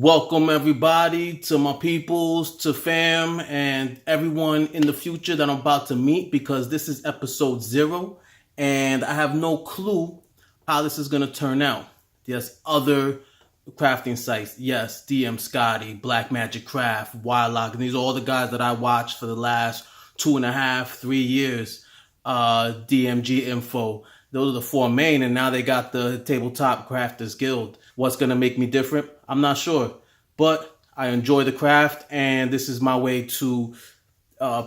Welcome everybody to my peoples, to fam, and everyone in the future that I'm about to meet, because this is episode 0 and I have no clue how this is going to turn out. There's other crafting sites. Yes, DM Scotty, Black Magic Craft, Wildlock, and these are all the guys that I watched for the last 2.5, 3 years. DMG Info. Those are the 4 main, and now they got the Tabletop Crafters Guild. What's going to make me different? I'm not sure, but I enjoy the craft, and this is my way to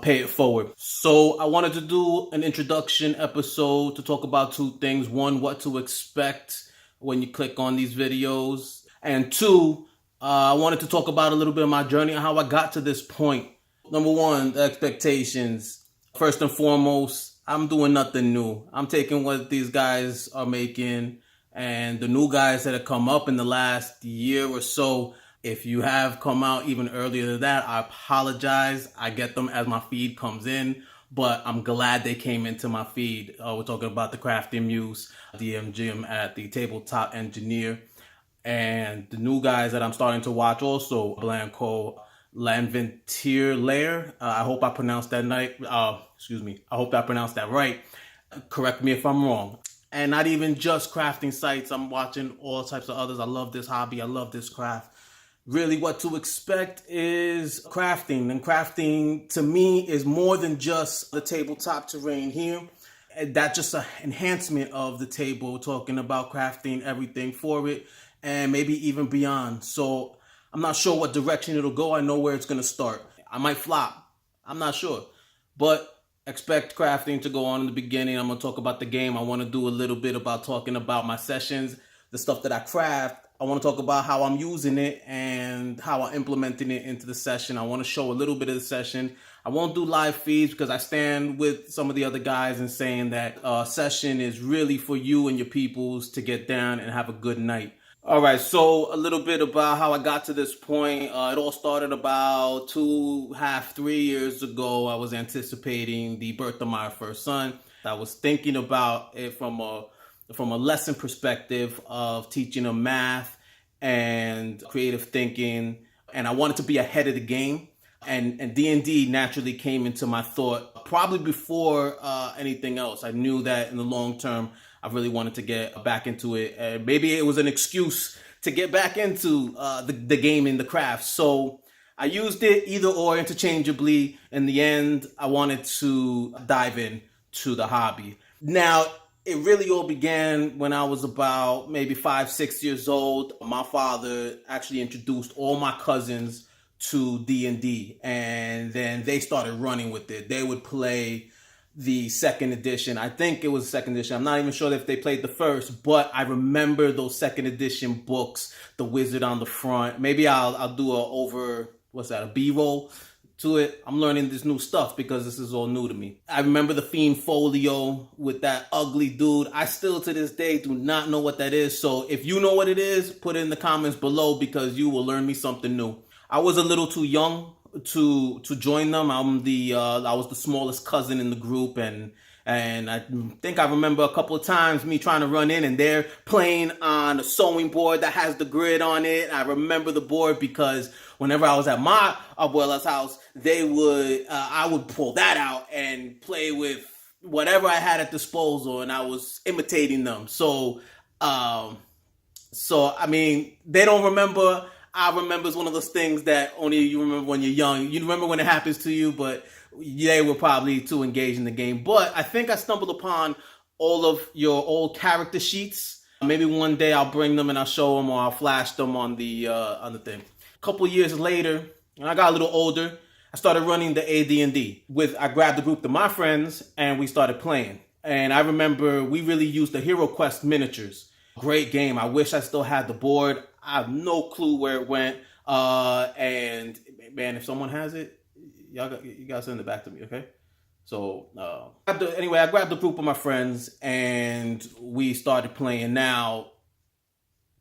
pay it forward. So I wanted to do an introduction episode to talk about 2 things. 1, what to expect when you click on these videos, and 2, I wanted to talk about a little bit of my journey and how I got to this point. Number 1, the expectations. First and foremost, I'm doing nothing new. I'm taking what these guys are making and the new guys that have come up in the last year or so. If you have come out even earlier than that, I apologize. I get them as my feed comes in, but I'm glad they came into my feed. We're talking about the Crafting Muse, DM Jim at the Tabletop Engineer, and the new guys that I'm starting to watch also, Blanco Lanventier Lair. I hope I pronounced that right. I hope I pronounced that right. Correct me if I'm wrong. And not even just crafting sites. I'm watching all types of others. I love this hobby. I love this craft. Really, what to expect is crafting. And crafting, to me, is more than just the tabletop terrain here. That's just an enhancement of the table. We're talking about crafting everything for it, and maybe even beyond. So I'm not sure what direction it'll go. I know where it's going to start. I might flop. I'm not sure. But expect crafting to go on in the beginning. I'm going to talk about the game. I want to do a little bit about talking about my sessions, the stuff that I craft. I want to talk about how I'm using it and how I'm implementing it into the session. I want to show a little bit of the session. I won't do live feeds because I stand with some of the other guys in saying that session is really for you and your peoples to get down and have a good night. All right, so a little bit about how I got to this point. It all started about 2.5, 3 years ago. I was anticipating the birth of my first son. I was thinking about it from a lesson perspective of teaching him math and creative thinking, and I wanted to be ahead of the game. And D&D naturally came into my thought probably before anything else. I knew that in the long term, I really wanted to get back into it. Maybe it was an excuse to get back into the game and the craft. So I used it either or interchangeably. In the end, I wanted to dive in to the hobby. Now, it really all began when I was about maybe 5, 6 years old. My father actually introduced all my cousins to D&D, and then they started running with it. They would play the 2nd edition. I think it was the 2nd edition. I'm not even sure if they played the 1st, but I remember those 2nd edition books, the wizard on the front. Maybe I'll do a B-roll to it. I'm learning this new stuff because this is all new to me. I remember the Fiend Folio with that ugly dude. I still to this day do not know what that is. So if you know what it is, put it in the comments below because you will learn me something new. I was a little too young to join them. I was the smallest cousin in the group, and I think I remember a couple of times me trying to run in and they're playing on a sewing board that has the grid on it. I remember the board because whenever I was at my abuela's house, I would pull that out and play with whatever I had at disposal, and I was imitating them. So I mean, they don't remember. I remember it's one of those things that only you remember when you're young. You remember when it happens to you, but they were probably too engaged in the game. But I think I stumbled upon all of your old character sheets. Maybe one day I'll bring them and I'll show them, or I'll flash them on the thing. A couple years later, when I got a little older, I started running the AD&D. I grabbed a group of my friends and we started playing. And I remember we really used the Hero Quest miniatures. Great game. I wish I still had the board. I have no clue where it went. And man, if someone has it, you gotta send it back to me, okay? So anyway, I grabbed a group of my friends and we started playing. Now,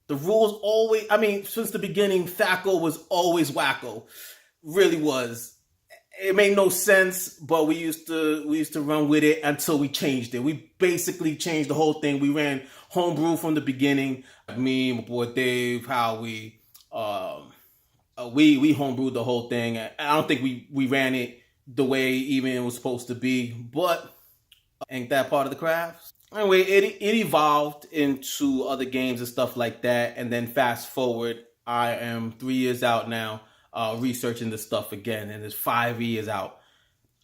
the rules always, since the beginning, THAC0 was always wacko. Really was. It made no sense, but we used to run with it until we changed it. We basically changed the whole thing. We ran homebrew from the beginning. Me, my boy Dave, Howie, we homebrewed the whole thing. I don't think we ran it the way even it was supposed to be, but ain't that part of the craft? Anyway, it evolved into other games and stuff like that, and then fast forward, I am 3 years out now, researching this stuff again, and it's 5 years out.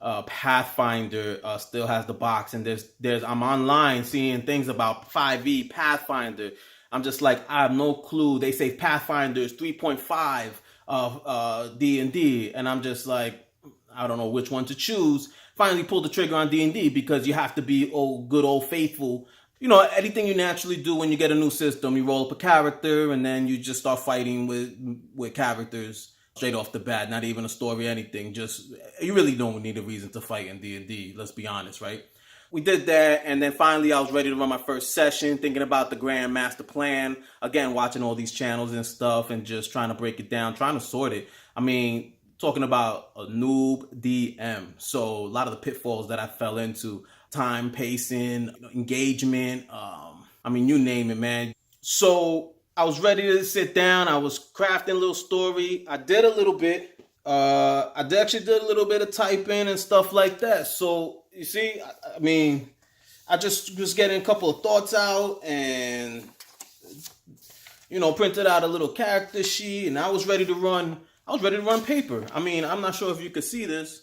Pathfinder still has the box, and there's I'm online seeing things about 5e Pathfinder. I'm just like, I have no clue. They say Pathfinder is 3.5 of D&D, and I'm just like, I don't know which one to choose. Finally pulled the trigger on D&D because you have to be good old faithful. You know, anything you naturally do when you get a new system, you roll up a character and then you just start fighting with characters straight off the bat. Not even a story or anything. Just, you really don't need a reason to fight in D&D. Let's be honest, right? We did that, and then finally I was ready to run my first session, thinking about the grand master plan. Again, watching all these channels and stuff and just trying to break it down, trying to sort it. I mean, talking about a noob DM. So a lot of the pitfalls that I fell into, time, pacing, engagement, I mean, you name it, man. So I was ready to sit down. I was crafting a little story. I did a little bit. I actually did a little bit of typing and stuff like that. So you see, I mean, I just was getting a couple of thoughts out and, you know, printed out a little character sheet, and I was ready to run paper. I mean, I'm not sure if you could see this,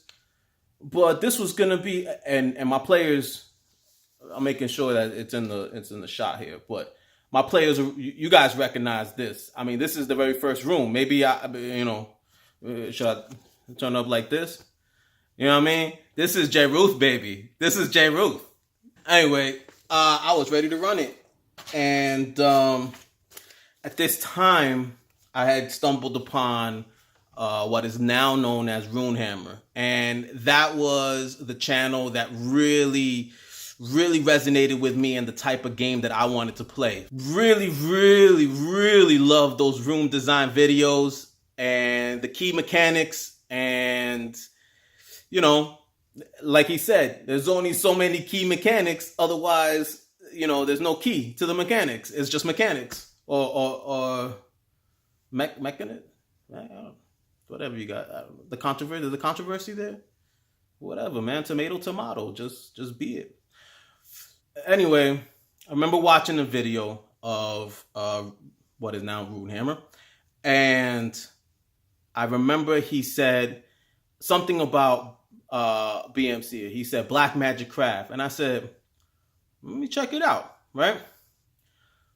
but this was gonna be, and my players, I'm making sure that it's in the shot here, but my players, you guys recognize this. I mean, this is the very first room. Maybe should I turn up like this? You know what I mean? This is J. Ruth, baby. This is J. Ruth. Anyway, I was ready to run it. And at this time, I had stumbled upon what is now known as Runehammer. And that was the channel that really resonated with me and the type of game that I wanted to play. Really loved those room design videos and the key mechanics. And, you know, like he said, there's only so many key mechanics. Otherwise, you know, there's no key to the mechanics. It's just mechanics or mechanic. Whatever you got. The controversy there. Whatever, man. Tomato. Just be it. Anyway, I remember watching a video of what is now Runehammer, and I remember he said something about BMC. He said Black Magic Craft, and I said, let me check it out, right?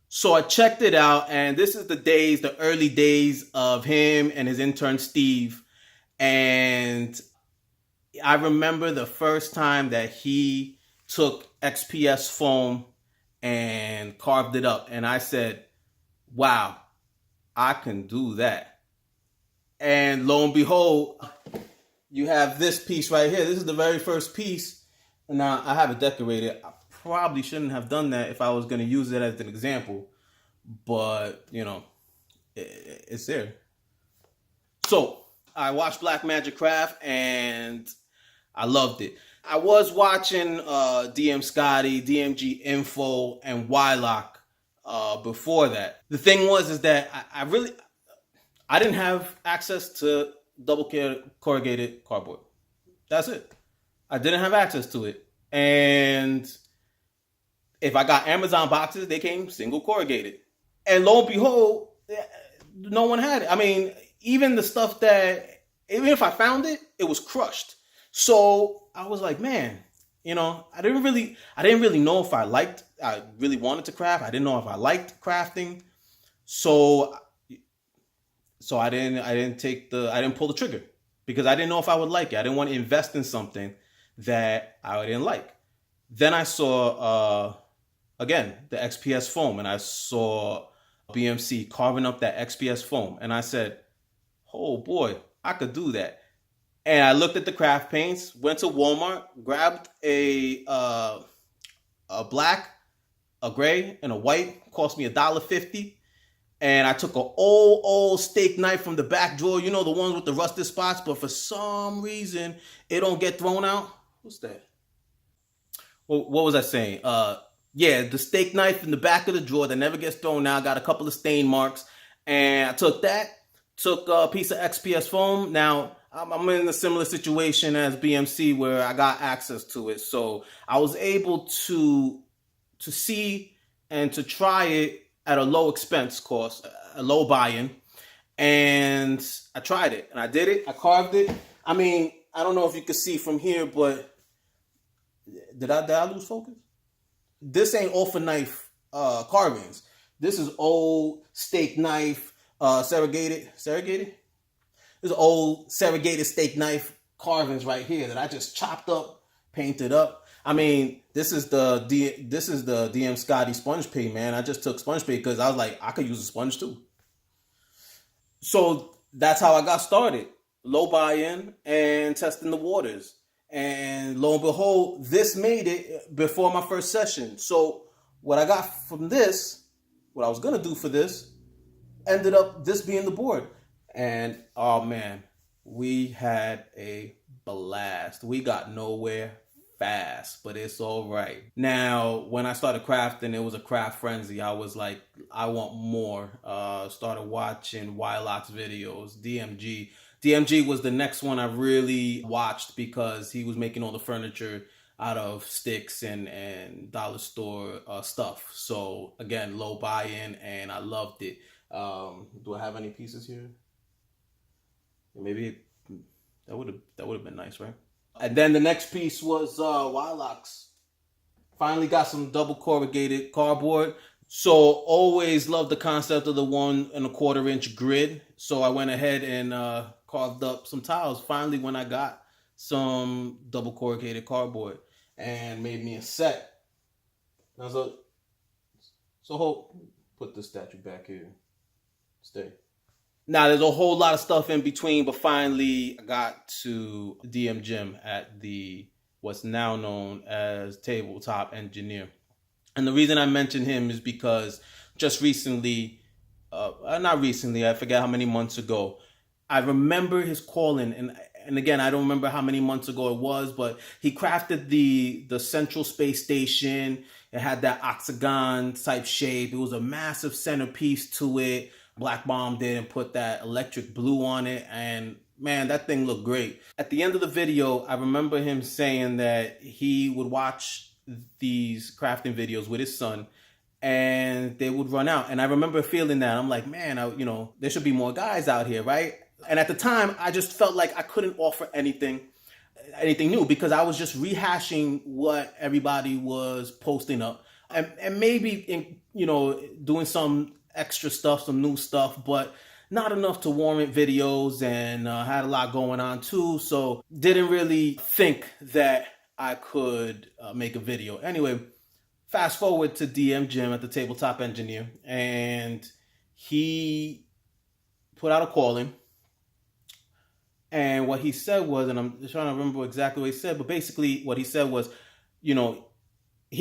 So I checked it out, and this is the early days of him and his intern Steve, and I remember the first time that he took XPS foam and carved it up, and I said, wow, I can do that. And lo and behold, you have this piece right here. This is the very first piece. Now, I have it decorated. I probably shouldn't have done that if I was going to use it as an example. But, you know, it's there. So, I watched Black Magic Craft, and I loved it. I was watching DM Scotty, DMG Info, and Wylock before that. The thing is that I didn't have access to double corrugated cardboard. That's it. I didn't have access to it. And if I got Amazon boxes, they came single corrugated. And lo and behold, no one had it. I mean, even the stuff that, even if I found it, it was crushed. So I was like, man, you know, I didn't really know if I really wanted to craft. I didn't know if I liked crafting. So I didn't pull the trigger because I didn't know if I would like it. I didn't want to invest in something that I didn't like. Then I saw, again, the XPS foam, and I saw BMC carving up that XPS foam. And I said, oh boy, I could do that. And I looked at the craft paints, went to Walmart, grabbed a black, a gray, and a white. Cost me $1.50. And I took an old steak knife from the back drawer. You know, the ones with the rusted spots. But for some reason, it don't get thrown out. What's that? Well, what was I saying? Yeah, the steak knife in the back of the drawer that never gets thrown out. Got a couple of stain marks. And I took that, Took a piece of XPS foam. Now, I'm in a similar situation as BMC where I got access to it. So I was able to see and to try it at a low expense cost, a low buy-in. And I tried it and I did it. I carved it. I mean, I don't know if you can see from here, but did I lose focus? This ain't offer knife carvings. This is old steak knife, surrogated. This is old surrogated steak knife carvings right here that I just chopped up, painted up. I mean, this is the DM Scotty sponge paint, man. I just took sponge paint because I was like, I could use a sponge too. So that's how I got started. Low buy-in and testing the waters. And lo and behold, this made it before my first session. So what I got from this, what I was going to do for this, ended up this being the board. And oh man, we had a blast. We got nowhere fast, but it's all right. Now, when I started crafting, it was a craft frenzy. I was like, I want more. Started watching Wylock's videos, DMG. DMG was the next one I really watched because he was making all the furniture out of sticks and dollar store stuff. So again, low buy-in, and I loved it. Do I have any pieces here? Maybe that would have been nice, right? And then the next piece was Wylock's. Finally got some double corrugated cardboard. So always loved the concept of the 1 1/4 inch grid. So I went ahead and carved up some tiles. Finally, when I got some double corrugated cardboard and made me a set. Now, so put the statue back here. Stay. Now, there's a whole lot of stuff in between, but finally I got to DM Jim at the what's now known as Tabletop Engineer. And the reason I mention him is because just recently, not recently, I forget how many months ago, I remember his calling, and again, I don't remember how many months ago it was, but he crafted the Central Space Station. It had that octagon type shape. It was a massive centerpiece to it. Black Bomb did and put that electric blue on it, and man, that thing looked great. At the end of the video, I remember him saying that he would watch these crafting videos with his son and they would run out. And I remember feeling that. I'm like, man, there should be more guys out here, right? And at the time, I just felt like I couldn't offer anything new because I was just rehashing what everybody was posting up and maybe doing some extra stuff, some new stuff, but not enough to warrant videos, and had a lot going on too. So didn't really think that I could make a video. Anyway, fast forward to DM Jim at the Tabletop Engineer, and he put out a calling. And what he said was, and I'm trying to remember exactly what he said, but basically what he said was, he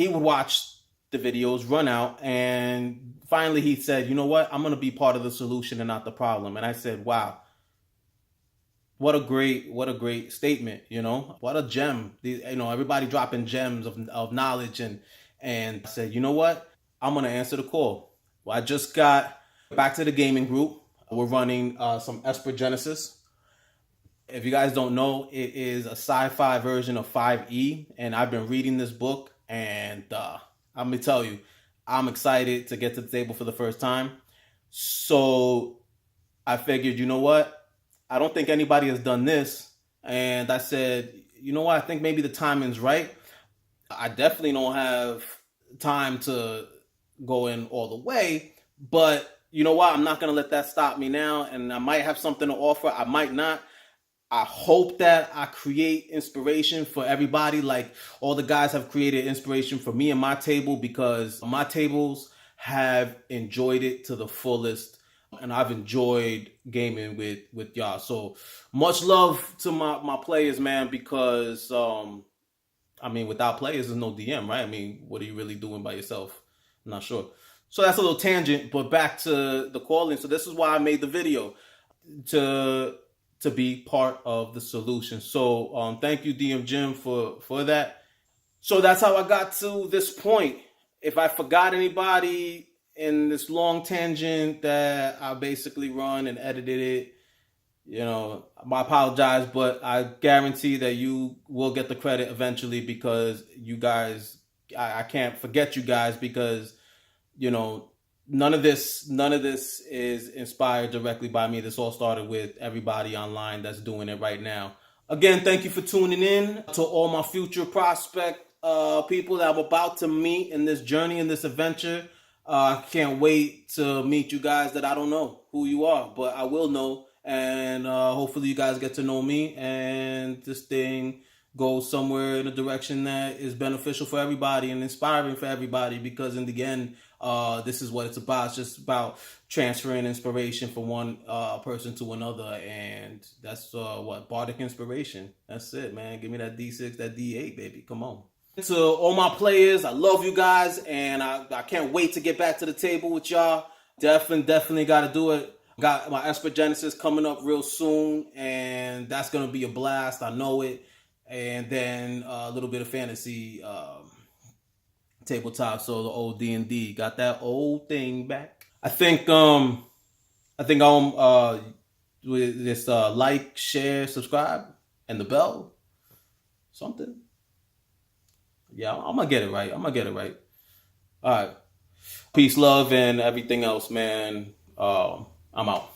would watch the videos, run out, and finally he said, you know what, I'm going to be part of the solution and not the problem. And I said, wow, what a great statement, what a gem. Everybody dropping gems of knowledge, and I said, you know what, I'm going to answer the call. Well, I just got back to the gaming group. We're running some Esper Genesis. If you guys don't know, it is a sci-fi version of 5e, and I've been reading this book, and I'm going to tell you, I'm excited to get to the table for the first time. So I figured, you know what? I don't think anybody has done this. And I said, you know what? I think maybe the timing's right. I definitely don't have time to go in all the way. But you know what? I'm not going to let that stop me now. And I might have something to offer. I might not. I hope that I create inspiration for everybody, like all the guys have created inspiration for me and my table, because my tables have enjoyed it to the fullest, and I've enjoyed gaming with y'all. So much love to my players, man, because without players there's no DM, right? What are you really doing by yourself? I'm not sure. So that's a little tangent, but back to the calling. So this is why I made the video, to be part of the solution. So thank you, DM Jim, for that. So that's how I got to this point. If I forgot anybody, in this long tangent that I basically run and edited it. I apologize, but I guarantee that you will get the credit eventually because you guys, I can't forget you guys because, you know, none of this is inspired directly by me. This all started with everybody online that's doing it right now. Again, thank you for tuning in to all my future prospect people that I'm about to meet in this journey, in this adventure. I can't wait to meet you guys that I don't know who you are, but I will know. And hopefully you guys get to know me and this thing goes somewhere in a direction that is beneficial for everybody and inspiring for everybody, because in the end, this is what it's about. It's just about transferring inspiration from one person to another, and that's what bardic inspiration. That's it, man. Give me that D6, that D8, baby. Come on. To all my players, I love you guys, and I can't wait to get back to the table with y'all. Definitely got to do it. Got my Esper Genesis coming up real soon, and that's gonna be a blast. I know it. And then a little bit of fantasy tabletop, so the old D&D. Got that old thing back. I think I'm with this like, share, subscribe, and the bell. Something. Yeah, I'm gonna get it right. All right. Peace, love, and everything else, man. I'm out.